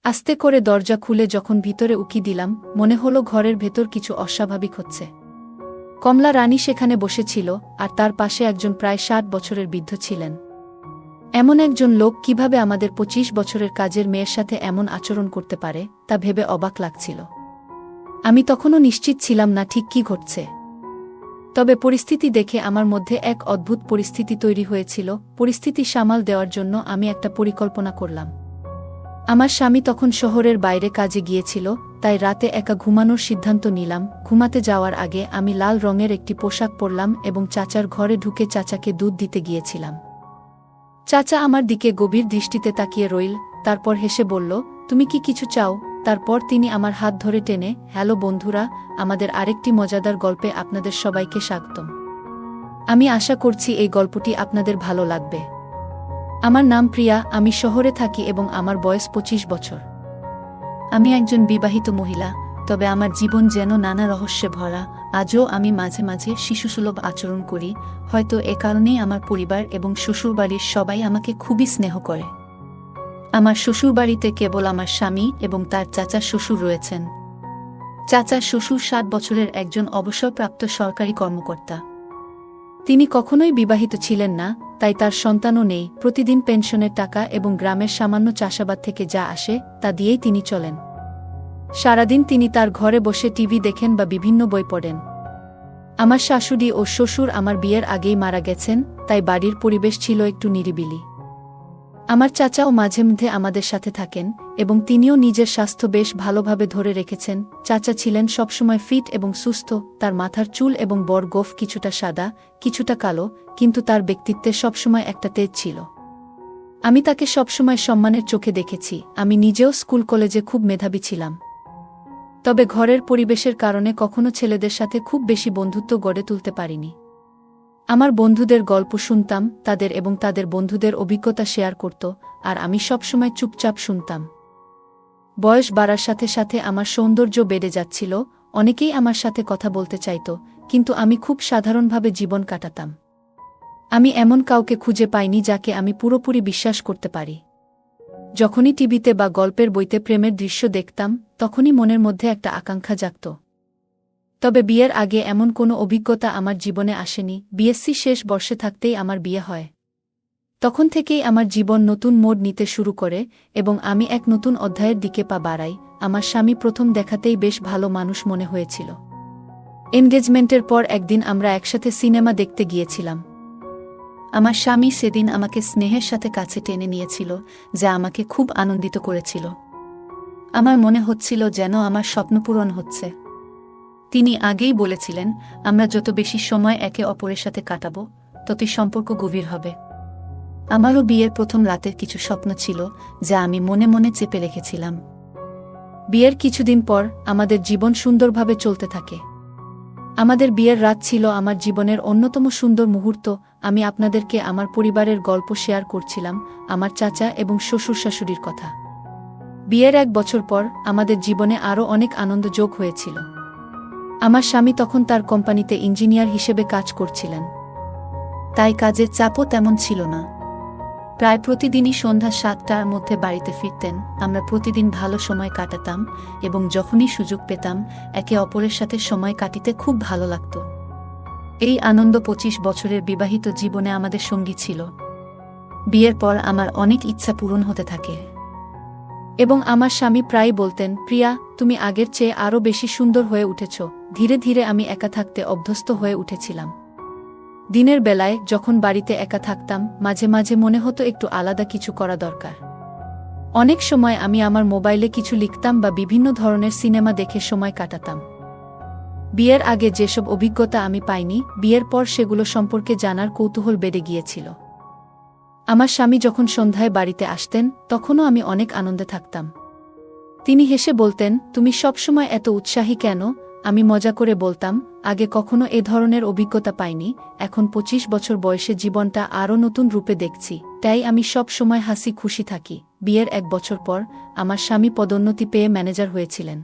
আস্তে করে দরজা খুলে যখন ভিতরে উকি দিলাম, মনে হলো ঘরের ভেতর কিছু অস্বাভাবিক হচ্ছে। কমলা রানী সেখানে বসেছিল, আর তার পাশে একজন প্রায় ৬০ বছরের বৃদ্ধ ছিলেন। এমন একজন লোক কিভাবে আমাদের ২৫ বছরের কাজের মেয়ের সাথে এমন আচরণ করতে পারে, তা ভেবে অবাক লাগছিল। আমি তখনও নিশ্চিত ছিলাম না ঠিক কী ঘটছে। তবে পরিস্থিতি দেখে আমার মধ্যে এক অদ্ভুত পরিস্থিতি তৈরি হয়েছিল। পরিস্থিতি সামাল দেওয়ার জন্য আমি একটা পরিকল্পনা করলাম। আমার স্বামী তখন শহরের বাইরে কাজে গিয়েছিল, তাই রাতে একা ঘুমানোর সিদ্ধান্ত নিলাম। ঘুমাতে যাওয়ার আগে আমি লাল রঙের একটি পোশাক পরলাম এবং চাচার ঘরে ঢুকে চাচাকে দুধ দিতে গিয়েছিলাম। চাচা আমার দিকে গভীর দৃষ্টিতে তাকিয়ে রইল, তারপর হেসে বলল, তুমি কি কিছু চাও? তারপর তিনি আমার হাত ধরে টেনে, হ্যালো বন্ধুরা, আমাদের আরেকটি মজাদার গল্পে আপনাদের সবাইকে স্বাগতম। আমি আশা করছি এই গল্পটি আপনাদের ভালো লাগবে। আমার নাম প্রিয়া, আমি শহরে থাকি এবং আমার বয়স ২৫ বছর। আমি একজন বিবাহিত মহিলা, তবে আমার জীবন যেন নানা রহস্যে ভরা। আজও আমি মাঝে মাঝে শিশুসুলভ আচরণ করি, হয়তো এ কারণেই আমার পরিবার এবং শ্বশুরবাড়ির সবাই আমাকে খুবই স্নেহ করে। আমার শ্বশুরবাড়িতে কেবল আমার স্বামী এবং তার চাচা শ্বশুর রয়েছেন। চাচা শ্বশুর ৬০ বছরের একজন অবসরপ্রাপ্ত সরকারি কর্মকর্তা। তিনি কখনোই বিবাহিত ছিলেন না, তাই তার সন্তানও নেই। প্রতিদিন পেনশনের টাকা এবং গ্রামের সামান্য চাষাবাদ থেকে যা আসে তা দিয়েই তিনি চলেন। সারাদিন তিনি তার ঘরে বসে টিভি দেখেন বা বিভিন্ন বই পড়েন। আমার শাশুড়ি ও শ্বশুর আমার বিয়ের আগেই মারা গেছেন, তাই বাড়ির পরিবেশ ছিল একটু নিরিবিলি। আমার চাচাও মাঝে মধ্যে আমাদের সাথে থাকেন এবং তিনিও নিজের স্বাস্থ্য বেশ ভালোভাবে ধরে রেখেছেন। চাচা ছিলেন সবসময় ফিট এবং সুস্থ, তার মাথার চুল এবং বড় গোঁফ কিছুটা সাদা, কিছুটা কালো, কিন্তু তার ব্যক্তিত্বে সবসময় একটা তেজ ছিল। আমি তাকে সবসময় সম্মানের চোখে দেখেছি। আমি নিজেও স্কুল কলেজে খুব মেধাবী ছিলাম, তবে ঘরের পরিবেশের কারণে কখনো ছেলেদের সাথে খুব বেশি বন্ধুত্ব গড়ে তুলতে পারিনি। আমার বন্ধুদের গল্প শুনতাম, তাদের এবং তাদের বন্ধুদের অভিজ্ঞতা শেয়ার করত, আর আমি সবসময় চুপচাপ শুনতাম। বয়স বাড়ার সাথে সাথে আমার সৌন্দর্য বেড়ে যাচ্ছিল, অনেকেই আমার সাথে কথা বলতে চাইত, কিন্তু আমি খুব সাধারণভাবে জীবন কাটাতাম। আমি এমন কাউকে খুঁজে পাইনি যাকে আমি পুরোপুরি বিশ্বাস করতে পারি। যখনই টিভিতে বা গল্পের বইতে প্রেমের দৃশ্য দেখতাম, তখনই মনের মধ্যে একটা আকাঙ্ক্ষা জাগত। তবে বিয়ের আগে এমন কোনো অভিজ্ঞতা আমার জীবনে আসেনি। বিএসসি শেষ বর্ষে থাকতেই আমার বিয়ে হয়। তখন থেকেই আমার জীবন নতুন মোড় নিতে শুরু করে এবং আমি এক নতুন অধ্যায়ের দিকে পা বাড়াই। আমার স্বামী প্রথম দেখাতেই বেশ ভালো মানুষ মনে হয়েছিল। এনগেজমেন্টের পর একদিন আমরা একসাথে সিনেমা দেখতে গিয়েছিলাম। আমার স্বামী সেদিন আমাকে স্নেহের সাথে কাছে টেনে নিয়েছিল, যা আমাকে খুব আনন্দিত করেছিল। আমার মনে হচ্ছিল যেন আমার স্বপ্ন পূরণ হচ্ছে। তিনি আগেই বলেছিলেন, আমরা যত বেশি সময় একে অপরের সাথে কাটাবো, ততই সম্পর্ক গভীর হবে। আমারও বিয়ের প্রথম রাতের কিছু স্বপ্ন ছিল, যা আমি মনে মনে চেপে রেখেছিলাম। বিয়ের কিছুদিন পর আমাদের জীবন সুন্দরভাবে চলতে থাকে। আমাদের বিয়ের রাত ছিল আমার জীবনের অন্যতম সুন্দর মুহূর্ত। আমি আপনাদেরকে আমার পরিবারের গল্প শেয়ার করছিলাম, আমার চাচা এবং শ্বশুর শাশুড়ির কথা। বিয়ের ১ বছর পর আমাদের জীবনে আরও অনেক আনন্দ যোগ হয়েছিল। আমার স্বামী তখন তার কোম্পানিতে ইঞ্জিনিয়ার হিসেবে কাজ করছিলেন, তাই কাজের চাপও তেমন ছিল না। প্রায় প্রতিদিনই সন্ধ্যা ৭টার মধ্যে বাড়িতে ফিরতেন। আমরা প্রতিদিন ভালো সময় কাটাতাম এবং যখনই সুযোগ পেতাম একে অপরের সাথে সময় কাটিতে খুব ভালো লাগত। এই আনন্দ ২৫ বছরের বিবাহিত জীবনে আমাদের সঙ্গী ছিল। বিয়ের পর আমার অনেক ইচ্ছা পূরণ হতে থাকে এবং আমার স্বামী প্রায় বলতেন, প্রিয়া, তুমি আগের চেয়ে আরও বেশি সুন্দর হয়ে উঠেছ। ধীরে ধীরে আমি একা থাকতে অভ্যস্ত হয়ে উঠেছিলাম। দিনের বেলায় যখন বাড়িতে একা থাকতাম, মাঝে মাঝে মনে হতো একটু আলাদা কিছু করা দরকার। অনেক সময় আমি আমার মোবাইলে কিছু লিখতাম বা বিভিন্ন ধরনের সিনেমা দেখে সময় কাটাতাম। বিয়ের আগে যেসব অভিজ্ঞতা আমি পাইনি, বিয়ের পর সেগুলো সম্পর্কে জানার কৌতূহল বেড়ে গিয়েছিল। আমার স্বামী যখন সন্ধ্যায় বাড়িতে আসতেন, তখনও আমি অনেক আনন্দে থাকতাম। তিনি হেসে বলতেন, তুমি সবসময় এত উৎসাহী কেন? আমি মজা করে বলতাম, আগে কখনো এ ধরনের অভিজ্ঞতা পাইনি, এখন ২৫ বছর বয়সে জীবনটা আরও নতুন রূপে দেখছি, তাই আমি সব সময় হাসি খুশি থাকি। বিয়ের ১ বছর পর আমার স্বামী পদোন্নতি পেয়ে ম্যানেজার হয়েছিলেন।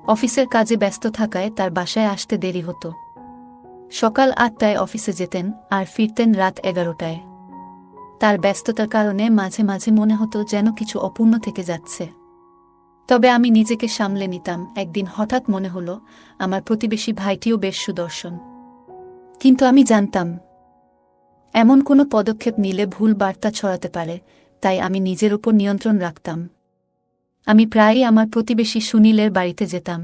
অফিসের কাজে ব্যস্ত থাকায় তার বাসায় আসতে দেরি হতো। সকাল ৮টায় অফিসে যেতেন আর ফিরতেন রাত ১১টায়। তার ব্যস্ততার কারণে মাঝে মাঝে মনে হতো যেন কিছু অপূর্ণ থেকে যাচ্ছে। তবে আমি নিজেকে সামলে নিতাম। একদিন হঠাৎ মনে হলো আমার প্রতিবেশী ভাইটিও বেশ সুদর্শন, কিন্তু আমি জানতাম এমন কোনো পদক্ষেপ নিলে ভুল বার্তা ছড়াতে পারে, তাই আমি নিজের উপর নিয়ন্ত্রণ রাখতাম। আমি প্রায়ই আমার প্রতিবেশী সুনীলের বাড়িতে যেতাম।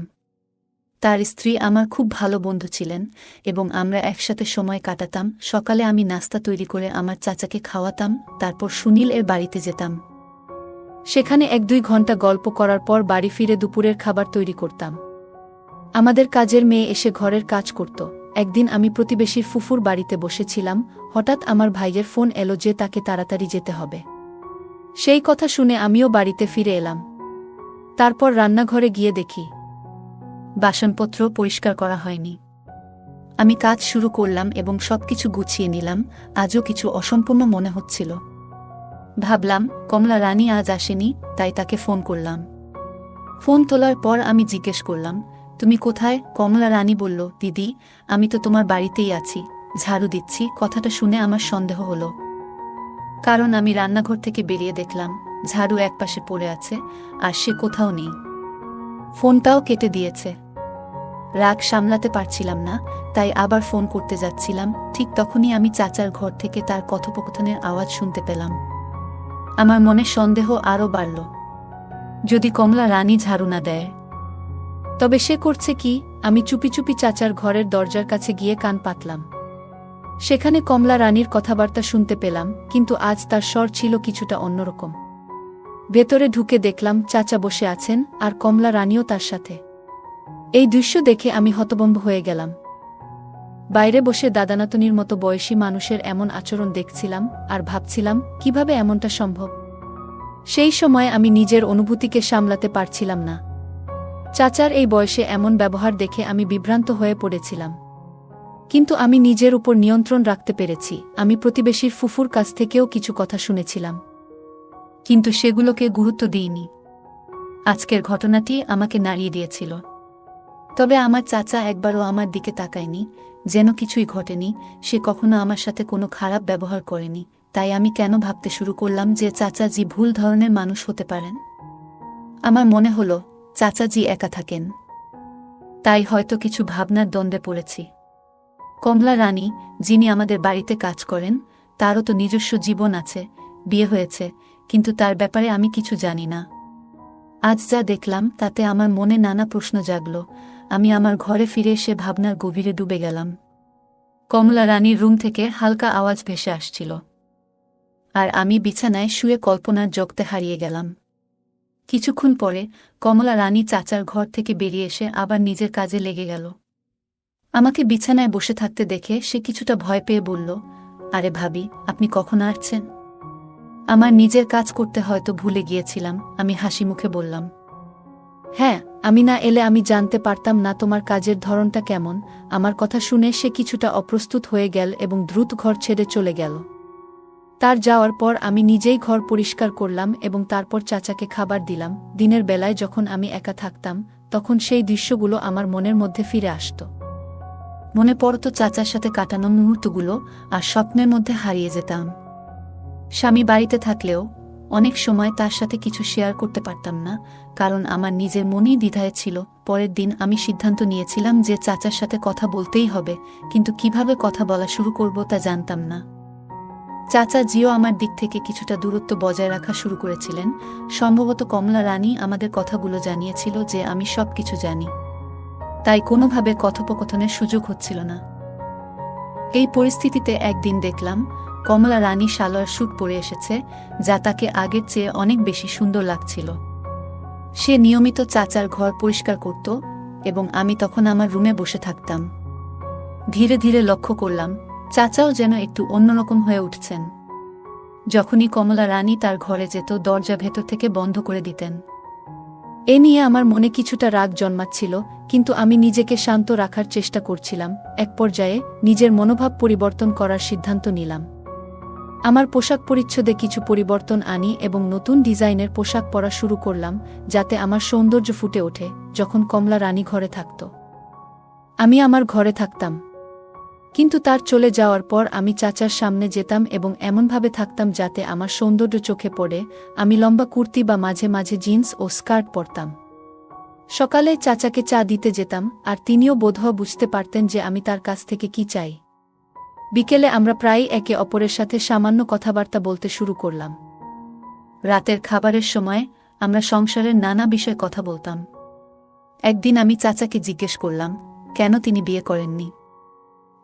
তার স্ত্রী আমার খুব ভালো বন্ধু ছিলেন এবং আমরা একসাথে সময় কাটাতাম। সকালে আমি নাস্তা তৈরি করে আমার চাচাকে খাওয়াতাম, তারপর সুনীল এর বাড়িতে যেতাম। সেখানে 1-2 ঘন্টা গল্প করার পর বাড়ি ফিরে দুপুরের খাবার তৈরি করতাম। আমাদের কাজের মেয়ে এসে ঘরের কাজ করত। একদিন আমি প্রতিবেশীর ফুফুর বাড়িতে বসেছিলাম, হঠাৎ আমার ভাইয়ের ফোন এলো যে তাকে তাড়াতাড়ি যেতে হবে। সেই কথা শুনে আমিও বাড়িতে ফিরে এলাম। তারপর রান্নাঘরে গিয়ে দেখি বাসনপত্র পরিষ্কার করা হয়নি। আমি কাজ শুরু করলাম এবং সবকিছু গুছিয়ে নিলাম। আজও কিছু অসম্পূর্ণ মনে হচ্ছিল। ভাবলাম কমলা রানী আজ আসেনি, তাই তাকে ফোন করলাম। ফোন তোলার পর আমি জিজ্ঞেস করলাম, তুমি কোথায়? কমলা রানী বলল, দিদি, আমি তো তোমার বাড়িতেই আছি, ঝাড়ু দিচ্ছি। কথাটা শুনে আমার সন্দেহ হলো, কারণ আমি রান্নাঘর থেকে বেরিয়ে দেখলাম ঝাড়ু একপাশে পড়ে আছে আর সে কোথাও নেই। ফোনটাও কেটে দিয়েছে। রাগ সামলাতে পারছিলাম না, তাই আবার ফোন করতে যাচ্ছিলাম। ঠিক তখনই আমি চাচার ঘর থেকে তার কথোপকথনের আওয়াজ শুনতে পেলাম। আমার মনে সন্দেহ আরও বাড়ল। যদি কমলা রানী ঝাড়ু না দেয়, তবে সে করছে কি? আমি চুপি চুপি চাচার ঘরের দরজার কাছে গিয়ে কান পাতলাম। সেখানে কমলা রানীর কথাবার্তা শুনতে পেলাম, কিন্তু আজ তার স্বর ছিল কিছুটা অন্যরকম। ভেতরে ঢুকে দেখলাম চাচা বসে আছেন আর কমলা রানীও তার সাথে। এই দৃশ্য দেখে আমি হতভম্ব হয়ে গেলাম। বাইরে বসে দাদানাতনির মতো বয়সী মানুষের এমন আচরণ দেখছিলাম আর ভাবছিলাম কিভাবে এমনটা সম্ভব। সেই সময় আমি নিজের অনুভূতিকে সামলাতে পারছিলাম না। চাচার এই বয়সে এমন ব্যবহার দেখে আমি বিভ্রান্ত হয়ে পড়েছিলাম। কিন্তু আমি নিজের উপর নিয়ন্ত্রণ রাখতে পেরেছি। আমি প্রতিবেশীর ফুফুর কাছ থেকেও কিছু কথা শুনেছিলাম, কিন্তু সেগুলোকে গুরুত্ব দিইনি। আজকের ঘটনাটি আমাকে নাড়িয়ে দিয়েছিল। তবে আমার চাচা একবারও আমার দিকে তাকায়নি, যেন কিছুই ঘটেনি। সে কখনো আমার সাথে কোনো খারাপ ব্যবহার করেনি। তাই আমি কেন ভাবতে শুরু করলাম যে চাচাজি ভুল ধরনের মানুষ হতে পারেন। আমার মনে হলো চাচাজি একা থাকেন, তাই হয়তো কিছু ভাবনার দ্বন্দ্বে পড়েছি। কমলা রানী, যিনি আমাদের বাড়িতে কাজ করেন, তারও তো নিজস্ব জীবন আছে, বিয়ে হয়েছে, কিন্তু তার ব্যাপারে আমি কিছু জানি না। আজ যা দেখলাম তাতে আমার মনে নানা প্রশ্ন জাগল। আমি আমার ঘরে ফিরে এসে ভাবনার গভীরে ডুবে গেলাম। কমলা রানীর রুম থেকে হালকা আওয়াজ ভেসে আসছিল, আর আমি বিছানায় শুয়ে কল্পনার জগতে হারিয়ে গেলাম। কিছুক্ষণ পরে কমলা রানী চাচার ঘর থেকে বেরিয়ে এসে আবার নিজের কাজে লেগে গেল। আমাকে বিছানায় বসে থাকতে দেখে সে কিছুটা ভয় পেয়ে বলল, আরে ভাবি, আপনি কখন আসছেন? আমার নিজের কাজ করতে হয়তো ভুলে গিয়েছিলাম, আমি হাসি মুখে বললাম। হ্যাঁ, আমি না এলে আমি জানতে পারতাম না তোমার কাজের ধরনটা কেমন। আমার কথা শুনে সে কিছুটা অপ্রস্তুত হয়ে গেল এবং দ্রুত ঘর ছেড়ে চলে গেল। তার যাওয়ার পর আমি নিজেই ঘর পরিষ্কার করলাম এবং তারপর চাচাকে খাবার দিলাম। দিনের বেলায় যখন আমি একা থাকতাম, তখন সেই দৃশ্যগুলো আমার মনের মধ্যে ফিরে আসত। মনে পড়ত চাচার সাথে কাটানো মুহূর্তগুলো, আর স্বপ্নের মধ্যে হারিয়ে যেতাম। স্বামী বাড়িতে থাকলেও অনেক সময় তার সাথে কিছু শেয়ার করতে পারতাম না, কারণ আমার নিজের মনেই দ্বিধায় ছিল। পরের দিন আমি সিদ্ধান্ত নিয়েছিলাম যে চাচার সাথে কথা বলতেই হবে, কিন্তু কিভাবে কথা বলা শুরু করব তা জানতাম না। চাচা জিও আমার দিক থেকে কিছুটা দূরত্ব বজায় রাখা শুরু করেছিলেন। সম্ভবত কমলা রানী আমাদের কথাগুলো জানিয়েছিল যে আমি সব কিছু জানি, তাই কোনোভাবে কথোপকথনের সুযোগ হচ্ছিল না। এই পরিস্থিতিতে একদিন দেখলাম কমলা রানী সালোয়ার স্যুট পরে এসেছে, যা তাকে আগের চেয়ে অনেক বেশি সুন্দর লাগছিল। সে নিয়মিত চাচার ঘর পরিষ্কার করত এবং আমি তখন আমার রুমে বসে থাকতাম। ধীরে ধীরে লক্ষ্য করলাম চাচাও যেন একটু অন্যরকম হয়ে উঠছেন। যখনই কমলা রানী তার ঘরে যেত, দরজা ভেতর থেকে বন্ধ করে দিতেন। এ নিয়ে আমার মনে কিছুটা রাগ জন্মাচ্ছিল, কিন্তু আমি নিজেকে শান্ত রাখার চেষ্টা করছিলাম। এক পর্যায়ে নিজের মনোভাব পরিবর্তন করার সিদ্ধান্ত নিলাম। আমার পোশাক পরিচ্ছদে কিছু পরিবর্তন আনি এবং নতুন ডিজাইনের পোশাক পরা শুরু করলাম, যাতে আমার সৌন্দর্য ফুটে ওঠে। যখন কমলা রানী ঘরে থাকত, আমি আমার ঘরে থাকতাম। কিন্তু তার চলে যাওয়ার পর আমি চাচার সামনে যেতাম এবং এমনভাবে থাকতাম যাতে আমার সৌন্দর্য চোখে পড়ে। আমি লম্বা কুর্তি বা মাঝে মাঝে জিন্স ও স্কার্ট পরতাম। সকালে চাচাকে চা দিতে যেতাম, আর তিনিও বোধহয় বুঝতে পারতেন যে আমি তার কাছ থেকে কি চাই। বিকেলে আমরা প্রায়ই একে অপরের সাথে সামান্য কথাবার্তা বলতে শুরু করলাম। রাতের খাবারের সময় আমরা সংসারের নানা বিষয়ে কথা বলতাম। একদিন আমি চাচাকে জিজ্ঞেস করলাম কেন তিনি বিয়ে করেননি।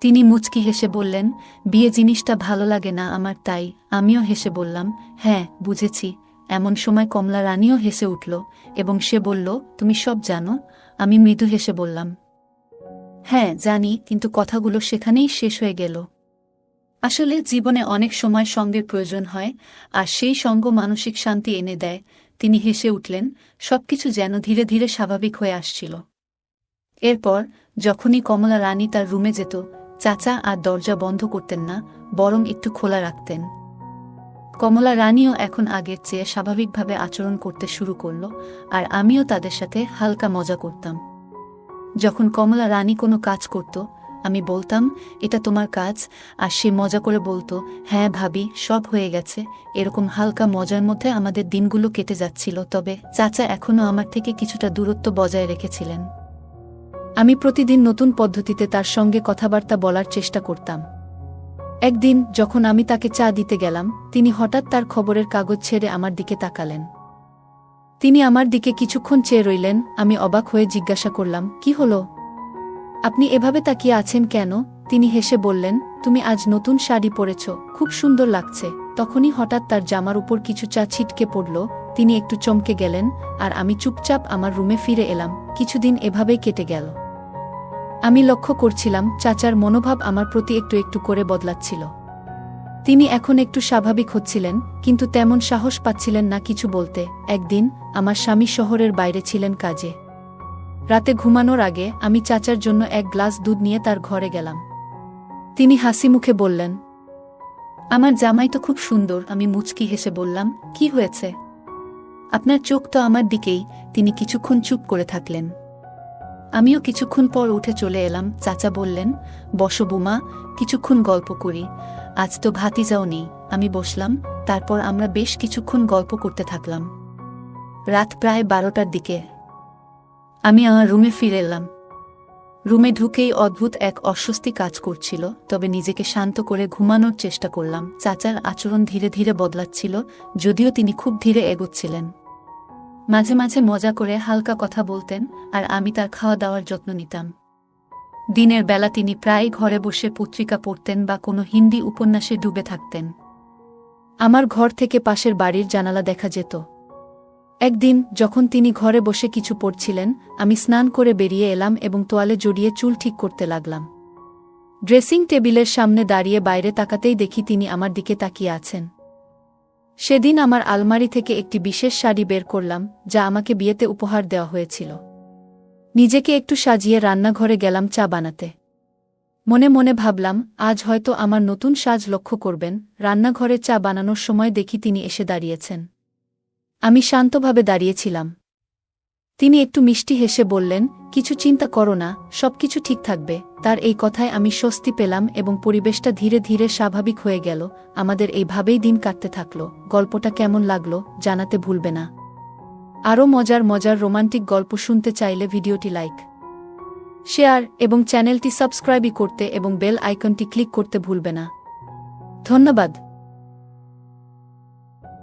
তিনি মুচকি হেসে বললেন, বিয়ে জিনিসটা ভালো লাগে না আমার, তাই। আমিও হেসে বললাম, হ্যাঁ বুঝেছি। এমন সময় কমলা রানীও হেসে উঠল এবং সে বলল, তুমি সব জানো? আমি মৃদু হেসে বললাম, হ্যাঁ জানি, কিন্তু কথাগুলো সেখানেই শেষ হয়ে গেল। আসলে জীবনে অনেক সময় সঙ্গের প্রয়োজন হয়, আর সেই সঙ্গ মানসিক শান্তি এনে দেয়। তিনি হেসে উঠলেন, সবকিছু যেন ধীরে ধীরে স্বাভাবিক হয়ে আসছিল। এরপর যখনই কমলা রানী তার রুমে যেত, চাচা আর দরজা বন্ধ করতেন না, বরং একটু খোলা রাখতেন। কমলা রানীও এখন আগের চেয়ে স্বাভাবিকভাবে আচরণ করতে শুরু করল, আর আমিও তাদের সাথে হালকা মজা করতাম। যখন কমলা রানী কোনো কাজ করত, আমি বলতাম, এটা তোমার কাজ, আর সে মজা করে বলতো, হ্যাঁ ভাবি, সব হয়ে গেছে। এরকম হালকা মজার মধ্যে আমাদের দিনগুলো কেটে যাচ্ছিল। তবে চাচা এখনও আমার থেকে কিছুটা দূরত্ব বজায় রেখেছিলেন। আমি প্রতিদিন নতুন পদ্ধতিতে তার সঙ্গে কথাবার্তা বলার চেষ্টা করতাম। একদিন যখন আমি তাকে চা দিতে গেলাম, তিনি হঠাৎ তার খবরের কাগজ ছেড়ে আমার দিকে তাকালেন। তিনি আমার দিকে কিছুক্ষণ চেয়ে রইলেন। আমি অবাক হয়ে জিজ্ঞাসা করলাম, কি হলো? আপনি এভাবে তাকিয়ে আছেন কেন? তিনি হেসে বললেন, তুমি আজ নতুন শাড়ি পরেছ, খুব সুন্দর লাগছে। তখনই হঠাৎ তার জামার উপর কিছু চা ছিটকে পড়ল। তিনি একটু চমকে গেলেন, আর আমি চুপচাপ আমার রুমে ফিরে এলাম। কিছুদিন এভাবেই কেটে গেল। আমি লক্ষ্য করছিলাম চাচার মনোভাব আমার প্রতি একটু একটু করে বদলাচ্ছিল। তিনি এখন একটু স্বাভাবিক হচ্ছিলেন, কিন্তু তেমন সাহস পাচ্ছিলেন না কিছু বলতে। একদিন আমার স্বামী শহরের বাইরে ছিলেন কাজে। রাতে ঘুমানোর আগে আমি চাচার জন্য এক গ্লাস দুধ নিয়ে তার ঘরে গেলাম। তিনি হাসি মুখে বললেন, আমার জামাই তো খুব সুন্দর। আমি মুচকি হেসে বললাম, কি হয়েছে? আপনার চোখ তো আমার দিকেই। তিনি কিছুক্ষণ চুপ করে থাকলেন। আমিও কিছুক্ষণ পর উঠে চলে এলাম। চাচা বললেন, বসো বুমা, কিছুক্ষণ গল্প করি। আজ তো ভাতিজাও নেই। আমি বসলাম। তারপর আমরা বেশ কিছুক্ষণ গল্প করতে থাকলাম। রাত প্রায় 12টার দিকে আমি আমার রুমে ফিরে এলাম। রুমে ঢুকেই অদ্ভুত এক অস্বস্তি কাজ করছিল, তবে নিজেকে শান্ত করে ঘুমানোর চেষ্টা করলাম। চাচার আচরণ ধীরে ধীরে বদলাচ্ছিল, যদিও তিনি খুব ধীরে এগোচ্ছিলেন। মাঝে মাঝে মজা করে হালকা কথা বলতেন, আর আমি তার খাওয়া দাওয়ার যত্ন নিতাম। দিনের বেলা তিনি প্রায় ঘরে বসে পত্রিকা পড়তেন বা কোনো হিন্দি উপন্যাসে ডুবে থাকতেন। আমার ঘর থেকে পাশের বাড়ির জানালা দেখা যেত। একদিন যখন তিনি ঘরে বসে কিছু পড়ছিলেন, আমি স্নান করে বেরিয়ে এলাম এবং তোয়ালে জড়িয়ে চুল ঠিক করতে লাগলাম। ড্রেসিং টেবিলের সামনে দাঁড়িয়ে বাইরে তাকাতেই দেখি তিনি আমার দিকে তাকিয়ে আছেন। সেদিন আমার আলমারি থেকে একটি বিশেষ শাড়ি বের করলাম, যা আমাকে বিয়েতে উপহার দেওয়া হয়েছিল। নিজেকে একটু সাজিয়ে রান্নাঘরে গেলাম চা বানাতে। মনে মনে ভাবলাম, আজ হয়তো আমার নতুন সাজ লক্ষ্য করবেন। রান্নাঘরে চা বানানোর সময় দেখি তিনি এসে দাঁড়িয়েছেন। আমি শান্তভাবে দাঁড়িয়েছিলাম। তিনি একটু মিষ্টি হেসে বললেন, কিছু চিন্তা করো না, সবকিছু ঠিক থাকবে। তার এই কথায় আমি স্বস্তি পেলাম এবং পরিবেশটা ধীরে ধীরে স্বাভাবিক হয়ে গেল। আমাদের এইভাবেই দিন কাটতে থাকল। গল্পটা কেমন লাগলো জানাতে ভুলবে না। আরও মজার মজার রোমান্টিক গল্প শুনতে চাইলে ভিডিওটি লাইক, শেয়ার এবং চ্যানেলটি সাবস্ক্রাইব করতে এবং বেল আইকনটি ক্লিক করতে ভুলবে না। ধন্যবাদ।